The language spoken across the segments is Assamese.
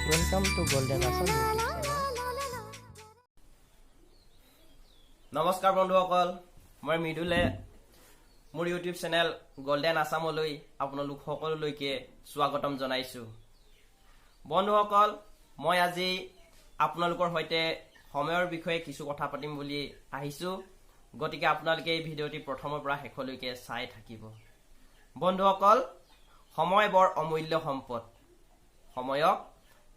Welcome to Golden Assam YouTube channel. নমস্কাৰ বন্ধুসকল মই মৃদুলে মোৰ ইউটিউব চেনেল গোল্ডেন আসামলৈ আপোনালোক সকলোলৈকে স্বাগতম জনাইছো বন্ধুসকল মই আজি আপোনালোকৰ সৈতে সময়ৰ বিষয়ে কিছু কথা পাতিম বুলি আহিছো গতিকে আপোনালোকে এই ভিডিঅ'টি প্ৰথমৰ পৰা শেষলৈকে চাই থাকিব বন্ধুসকল সময় বৰ অমূল্য সম্পদ সময়ক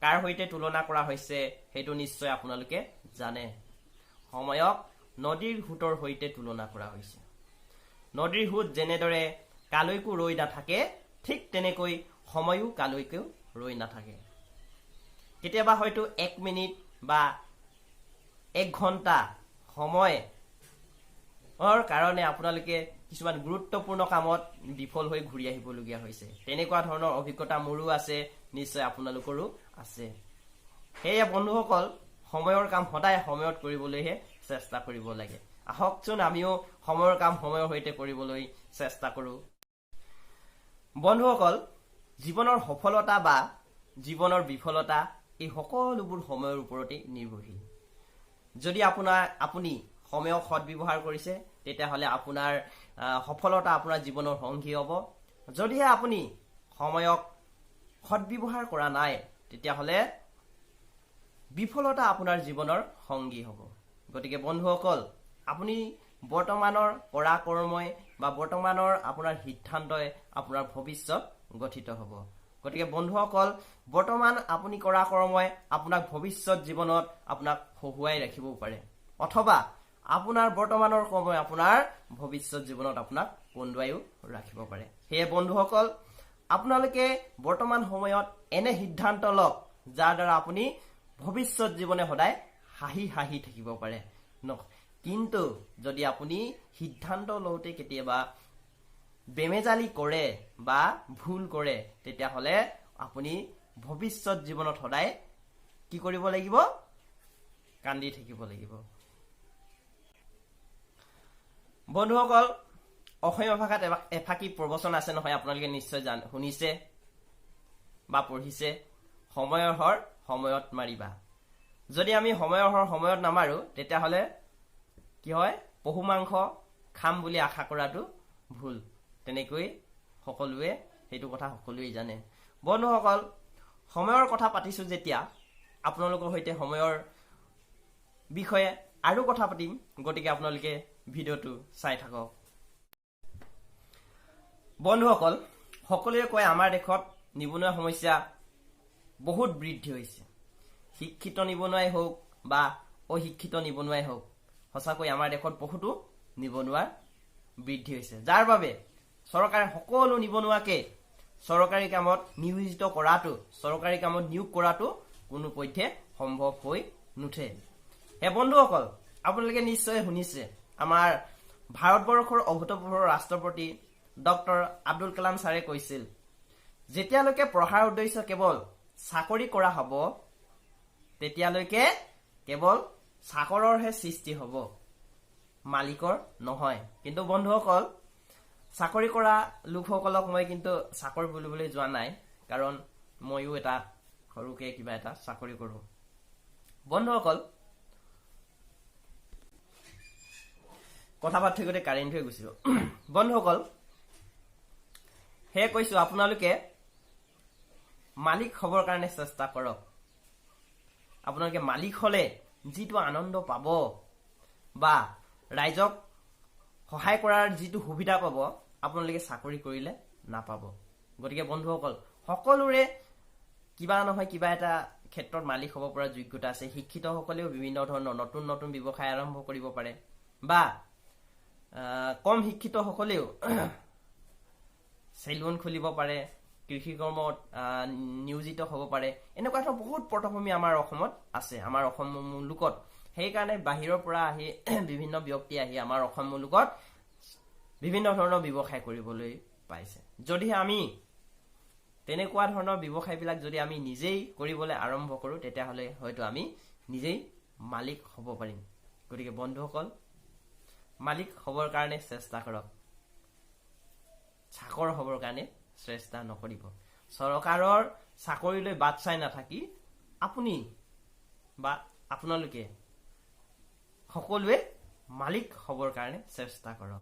কাৰ সৈতে তুলনা কৰা হৈছে হেতু নিশ্চয় আপোনালোকে জানে সময়ক নদীৰ হুতৰ সৈতে তুলনা কৰা হৈছে নদীৰ হুত যেনেদৰে কালৈকো ৰৈ নাথাকে ঠিক তেনেকৈ সময়ও কালৈকো ৰৈ নাথাকে কেতিয়াবা হয়তো 1 মিনিট বা 1 ঘণ্টা সময় কাৰণে আপোনালোকে কিছুমান গুৰুত্বপূৰ্ণ কামত বিফল হৈ ঘূৰি আহিবলগীয়া হৈছে তেনেকুৱা ধৰণৰ অভিজ্ঞতা মোৰো আছে নিশ্চয় আপোনালোকৰো আছে হেয়া বন্ধুসকল সময়ৰ কাম সদায় সময়ত কৰিবলৈহে চেষ্টা কৰিব লাগে আহকচোন আমিও সময়ৰ কাম সময়ৰ সৈতে কৰিবলৈ চেষ্টা কৰো বন্ধুসকল জীৱনৰ সফলতা বা জীৱনৰ বিফলতা এই সকলোবোৰ সময়ৰ ওপৰতে নিৰ্ভৰশীল যদি আপুনি সময়ক সৎব্যৱহাৰ কৰিছে তেতিয়াহলে আপোনাৰ সফলতা আপোনাৰ জীৱনৰ সংগী হ'ব যদিহে আপুনি সময়ক সৎব্যৱহাৰ কৰা নাই তেতিয়াহলে বিফলতা আপোনাৰ জীৱনৰ সংগী হ'ব গতিকে বন্ধুসকল আপুনি বৰ্তমানৰ কৰা কৰ্মই বা বৰ্তমানৰ আপোনাৰ সিদ্ধান্তই আপোনাৰ ভৱিষ্যত গঠিত হ'ব গতিকে বন্ধুসকল বৰ্তমান আপুনি কৰা কৰ্মই আপোনাক ভৱিষ্যত জীৱনত আপোনাক হহুৱাই ৰাখিব পাৰে অথবা আপোনাৰ বৰ্তমানৰ কৰ্মই আপোনাৰ ভৱিষ্যত জীৱনত আপোনাক কন্দুৱাইও ৰাখিব পাৰে হে বন্ধুসকল আপোনালোকে বৰ্তমান সময়ত এনে সিদ্ধান্ত লওক যাৰ দ্বাৰা আপুনি ভৱিষ্যত জীৱনে সদায় হাঁহি হাঁহি থাকিব পাৰে কিন্তু যদি আপুনি সিদ্ধান্ত লওঁতে কেতিয়াবা বেমেজালি কৰে বা ভুল কৰে তেতিয়াহলে আপুনি ভৱিষ্যত জীৱনত সদায় কি কৰিব লাগিব কান্দি থাকিব লাগিব বন্ধুসকল অসমীয়া ভাষাত এফাকি প্ৰবচন আছে নহয় আপোনালোকে নিশ্চয় শুনিছে বা পঢ়িছে সময়ৰ হৰ সময়ত মাৰিবা যদি আমি সময়ৰ হৰ সময়ত নামাৰো তেতিয়াহলে কি হয় পহু মাংস খাম বুলি আশা কৰাটো ভুল তেনেকৈ সকলোৱে হেতু কথা সকলোৱে জানে বন্ধুসকল সময়ৰ কথা পাতিছো যেতিয়া আপোনালোকৰ সৈতে সময়ৰ বিষয়ে আৰু কথা পাতিম গতিকে আপোনালোকে ভিডিঅ'টো চাই থাকক বন্ধুসকল সকলোৱে কয় আমাৰ দেশত নিবনুৱা সমস্যা বহুত বৃদ্ধি হৈছে শিক্ষিত নিবনুৱাই হোক বা অশিক্ষিত নিবনুৱাই হোক সঁচাকৈ আমাৰ দেশত বহুতো নিবনুৱা বৃদ্ধি হৈছে যাৰ বাবে চৰকাৰে সকলো নিবনুৱাকে চৰকাৰী কামত নিয়োজিত কৰাটো চৰকাৰী কামত নিয়োগ কৰাটো কোনো পধ্যে সম্ভৱ হৈ নুঠে হে বন্ধুসকল আপোনালোকে নিশ্চয় শুনিছে আমাৰ ভাৰতবৰ্ষৰ অভূতপূৰ্ব ৰাষ্ট্ৰপতি ডক্টৰ আব্দুল কালাম ছাৰে কৈছিল যেতিয়ালৈকে পঢ়াৰ উদ্দেশ্য কেৱল চাকৰি কৰা হ'ব তেতিয়ালৈকে কেৱল চাকৰৰহে সৃষ্টি হ'ব মালিকৰ নহয় কিন্তু বন্ধুসকল চাকৰি কৰা লোকসকলক মই কিন্তু চাকৰি বুলিবলৈ যোৱা নাই কাৰণ ময়ো এটা সৰুকে কিবা এটা চাকৰি কৰো বন্ধুসকল কথা পাতি গতে কাৰেণ্ট হৈ গৈছিল বন্ধুসকল হে কৈছো আপোনালোকে মালিক হবৰ কাৰণে চেষ্টা কৰক আপোনালোকে মালিক হলে যিটো আনন্দ পাব বা ৰাইজক সহায় কৰাৰ যিটো সুবিধা পাব আপোনালোকে চাকৰি কৰিলে নাপাব গতিকে বন্ধুসকল সকলোৰে কিবা নহয় কিবা এটা ক্ষেত্ৰত মালিক হ'ব পৰা যোগ্যতা আছে শিক্ষিত সকলেও বিভিন্ন ধৰণৰ নতুন নতুন ব্যৱসায় আৰম্ভ কৰিব পাৰে বা কম শিক্ষিত সকলেও চেলুন খুলিব পাৰে কৃষি কৰ্মত নিয়োজিত হ'ব পাৰে এনেকুৱা ধৰণৰ বহুত পটভূমি আমাৰ অসমত আছে আমাৰ অসম মুলুকত সেইকাৰণে বাহিৰৰ পৰা আহি বিভিন্ন ব্যক্তি আহি আমাৰ অসম মুলুকত বিভিন্ন ধৰণৰ ব্যৱসায় কৰিবলৈ পাইছে যদিহে আমি তেনেকুৱা ধৰণৰ ব্যৱসায়বিলাক যদি আমি নিজেই কৰিবলৈ আৰম্ভ কৰো তেতিয়াহলে হয়তো আমি নিজেই মালিক হ'ব পাৰিম গতিকে বন্ধুসকল মালিক হবৰ কাৰণে চেষ্টা কৰক চাকৰ হবৰ কাৰণে চেষ্টা নকৰিব চৰকাৰৰ চাকৰিলৈ বাট চাই নাথাকি আপুনি বা আপোনালোকে সকলোৱে মালিক হ'বৰ কাৰণে চেষ্টা কৰক।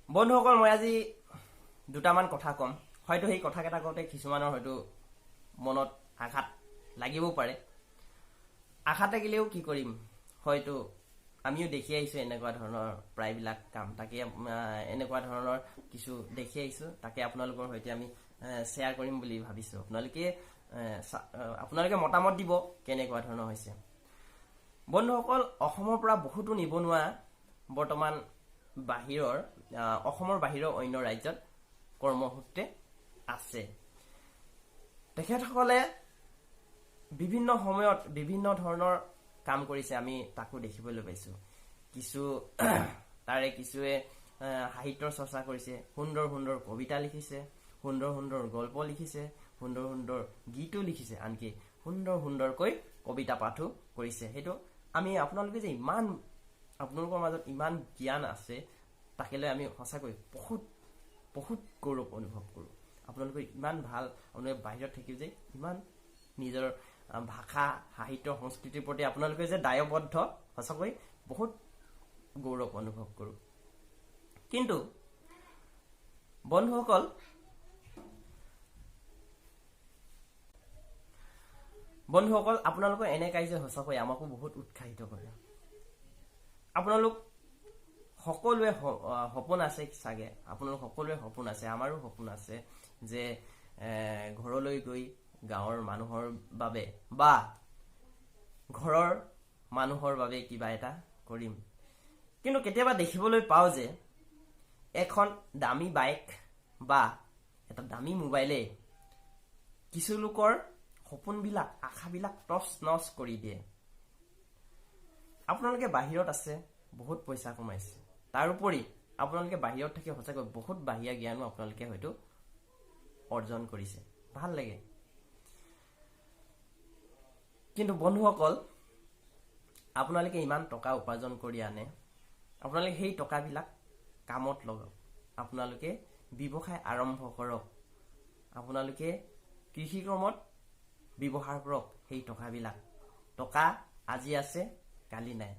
বন্ধুসকল, মই আজি দুটামান কথা ক'ম। হয়তো সেই কথাকেইটা কওঁতে কিছুমানৰ হয়তো মনত আঘাত লাগিবও পাৰে। আঘাত লাগিলেও কি কৰিম, হয়তো আমিও দেখি আহিছোঁ এনেকুৱা ধৰণৰ প্ৰায়বিলাক কাম। তাকে এনেকুৱা ধৰণৰ কিছু দেখি আহিছোঁ, তাকে আপোনালোকৰ সৈতে আমি শ্বেয়াৰ কৰিম বুলি ভাবিছোঁ। আপোনালোকে মতামত দিব কেনেকুৱা ধৰণৰ হৈছে। বন্ধুসকল, অসমৰ পৰা বহুতো নিবনুৱা বৰ্তমান অসমৰ বাহিৰৰ অন্য ৰাজ্যত কৰ্মসূত্ৰে আছে। তেখেতসকলে বিভিন্ন সময়ত বিভিন্ন ধৰণৰ কাম কৰিছে, আমি তাকো দেখিবলৈ পাইছোঁ। তাৰে কিছুৱে সাহিত্যৰ চৰ্চা কৰিছে, সুন্দৰ সুন্দৰ কবিতা লিখিছে, সুন্দৰ সুন্দৰ গল্প লিখিছে, সুন্দৰ সুন্দৰ গীতো লিখিছে, আনকি সুন্দৰ সুন্দৰকৈ কবিতা পাঠো কৰিছে। সেইটো আমি আপোনালোকে যে আপোনালোকৰ মাজত ইমান জ্ঞান আছে, তাকে লৈ আমি সঁচাকৈ বহুত বহুত গৌৰৱ অনুভৱ কৰোঁ। আপোনালোকে ইমান ভাল, আপোনালোকে বাহিৰত থাকিও যে ইমান নিজৰ ভাষা, সাহিত্য, সংস্কৃতিৰ প্ৰতি আপোনালোকে যে দায়বদ্ধ, সঁচাকৈ বহুত গৌৰৱ অনুভৱ কৰোঁ। কিন্তু বন্ধুসকল, আপোনালোকৰ এনে কাৰ্য সঁচাকৈ আমাকো বহুত উৎসাহিত কৰে। আপোনালোক সকলোৱে সপোন আছে চাগে, আপোনালোক সকলোৱে সপোন আছে, আমাৰো সপোন আছে যে ঘৰলৈ গৈ গাঁৱৰ মানুহৰ বাবে বা ঘৰৰ মানুহৰ বাবে কিবা এটা কৰিম। কিন্তু কেতিয়াবা দেখিবলৈ পাওঁ যে এখন দামী বাইক বা এটা দামী মোবাইলে কিছু লোকৰ সপোনবিলাক, আশাবিলাক তছ নছ কৰি দিয়ে। আপোনালোকে বাহিৰত আছে, বহুত পইচা কমাইছে, তাৰোপৰি আপোনালোকে বাহিৰত থাকি সঁচাকৈ বহুত বাহিৰা জ্ঞানো আপোনালোকে হয়তো অৰ্জন কৰিছে, ভাল লাগে। কিন্তু বন্ধুসকল, আপোনালোকে ইমান টকা উপাৰ্জন কৰি আনে, আপোনালোকে সেই টকাবিলাক কামত লগাওক, আপোনালোকে ব্যৱসায় আৰম্ভ কৰক, আপোনালোকে কৃষি কৰ্মত ব্যৱহাৰ কৰক সেই টকাবিলাক। টকা আজি আছে, কালি নাই।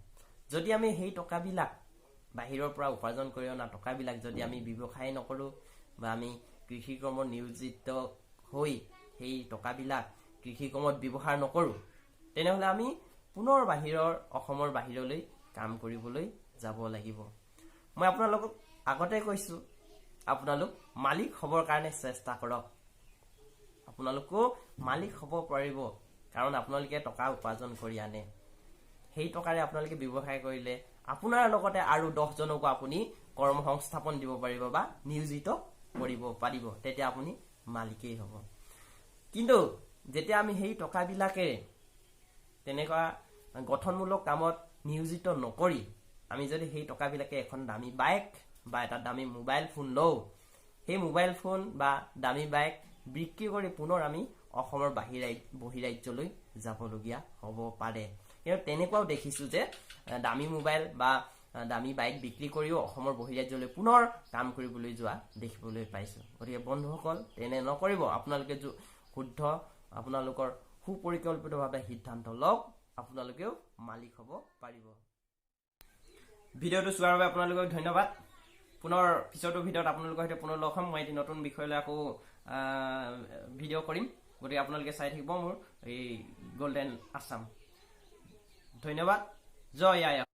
যদি আমি সেই টকাবিলাক বাহিৰৰ পৰা উপাৰ্জন কৰি অনা টকাবিলাক যদি আমি ব্যৱসায় নকৰোঁ বা আমি কৃষি কৰ্মত নিয়োজিত হৈ সেই টকাবিলাক কৃষি কৰ্মত ব্যৱহাৰ নকৰোঁ, তেনেহ'লে আমি পুনৰ অসমৰ বাহিৰলৈ কাম কৰিবলৈ যাব লাগিব। মই আপোনালোকক আগতে কৈছোঁ, আপোনালোক মালিক হ'বৰ কাৰণে চেষ্টা কৰক। আপোনালোকেও মালিক হ'ব পাৰিব, কাৰণ আপোনালোকে টকা উপাৰ্জন কৰি আনে। সেই টকাৰে আপোনালোকে ব্যৱসায় কৰিলে আপোনাৰ লগতে আৰু 10জনকো আপুনি কৰ্মসংস্থাপন দিব পাৰিব বা নিয়োজিত কৰিব পাৰিব, তেতিয়া আপুনি মালিকেই হ'ব। কিন্তু যেতিয়া আমি সেই টকাবিলাকেৰে তেনেকুৱা গঠনমূলক কামত নিয়োজিত নকৰি আমি যদি সেই টকাবিলাকে এখন দামী বাইক বা এটা দামী মোবাইল ফোন লওঁ, সেই মোবাইল ফোন বা দামী বাইক বিক্ৰী কৰি পুনৰ আমি অসমৰ বহিৰাজ্যলৈ যাবলগীয়া হ'ব পাৰে। কিন্তু তেনেকুৱাও দেখিছোঁ যে দামী মোবাইল বা দামী বাইক বিক্ৰী কৰিও অসমৰ বহিৰাজ্যলৈ পুনৰ কাম কৰিবলৈ যোৱা দেখিবলৈ পাইছোঁ। গতিকে বন্ধুসকল, তেনে নকৰিব। আপোনালোকে শুদ্ধ, আপোনালোকৰ সুপৰিকল্পিতভাৱে সিদ্ধান্ত লওক, আপোনালোকেও মালিক হ'ব পাৰিব। ভিডিঅ'টো চোৱাৰ বাবে আপোনালোকক ধন্যবাদ। পুনৰ পিছৰটো ভিডিঅ'ত আপোনালোকৰ সৈতে পুনৰ লগ হ'ম। মই এটি নতুন বিষয় লৈ আকৌ ভিডিঅ' কৰিম, গতিকে আপোনালোকে চাই থাকিব মোৰ এই গল্ডেন আছাম। ধন্যবাদ। জয় আই।